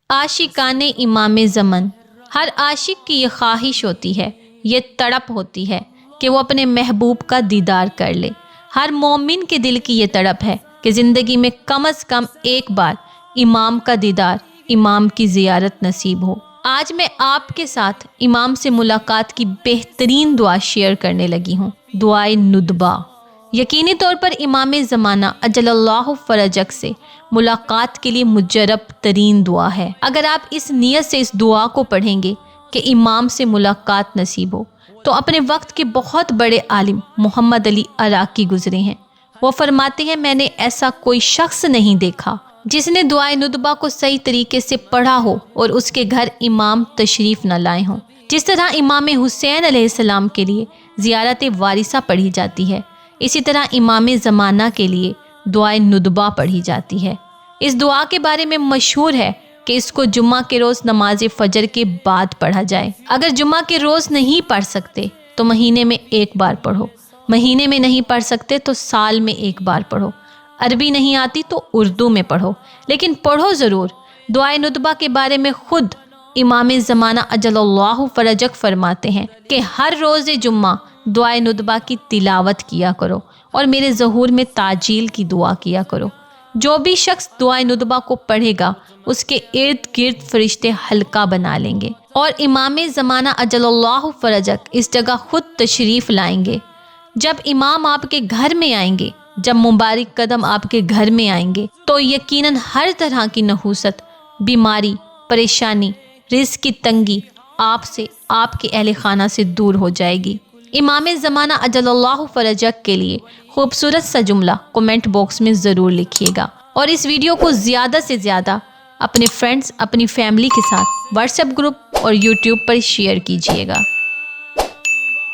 عاشقان امام زمن، ہر عاشق کی یہ خواہش ہوتی ہے، یہ تڑپ ہوتی ہے کہ وہ اپنے محبوب کا دیدار کر لے۔ ہر مومن کے دل کی یہ تڑپ ہے کہ زندگی میں کم از کم ایک بار امام کا دیدار، امام کی زیارت نصیب ہو۔ آج میں آپ کے ساتھ امام سے ملاقات کی بہترین دعا شیئر کرنے لگی ہوں، دعائے ندبہ۔ یقینی طور پر امام زمانہ اجل اللہ فرجک سے ملاقات کے لیے مجرب ترین دعا ہے۔ اگر آپ اس نیت سے اس دعا کو پڑھیں گے کہ امام سے ملاقات نصیب ہو، تو اپنے وقت کے بہت بڑے عالم محمد علی عراقی گزرے ہیں۔ وہ فرماتے ہیں، میں نے ایسا کوئی شخص نہیں دیکھا جس نے دعائے ندبہ کو صحیح طریقے سے پڑھا ہو اور اس کے گھر امام تشریف نہ لائے ہوں۔ جس طرح امام حسین علیہ السلام کے لیے زیارت وارثہ پڑھی جاتی ہے، اسی طرح امام زمانہ کے لیے دعائے ندبہ پڑھی جاتی ہے۔ اس دعا کے بارے میں مشہور ہے کہ اس کو جمعہ کے روز نماز فجر کے بعد پڑھا جائے۔ اگر جمعہ کے روز نہیں پڑھ سکتے تو مہینے میں ایک بار پڑھو، مہینے میں نہیں پڑھ سکتے تو سال میں ایک بار پڑھو، عربی نہیں آتی تو اردو میں پڑھو، لیکن پڑھو ضرور۔ دعائے ندبہ کے بارے میں خود امام زمانہ اجل اللہ فرجک فرماتے ہیں کہ ہر روز جمعہ دعائے ندبہ کی تلاوت کیا کرو اور میرے ظہور میں تعجیل کی دعا کیا کرو۔ جو بھی شخص دعائے ندبہ کو پڑھے گا اس کے ارد گرد فرشتے حلقہ بنا لیں گے، اور امام زمانہ اجل اللہ فرجک اس جگہ خود تشریف لائیں گے۔ جب امام آپ کے گھر میں آئیں گے، جب مبارک قدم آپ کے گھر میں آئیں گے، تو یقیناً ہر طرح کی نحوست، بیماری، پریشانی، رزق کی تنگی آپ سے، آپ کے اہل خانہ سے دور ہو جائے گی۔ امام زمانہ اجل اللہ فرجک کے لیے خوبصورت سا جملہ کومنٹ باکس میں ضرور لکھیے گا، اور اس ویڈیو کو زیادہ سے زیادہ اپنے فرینڈز، اپنی فیملی کے ساتھ واٹس ایپ گروپ اور یوٹیوب پر شیئر کیجیے گا۔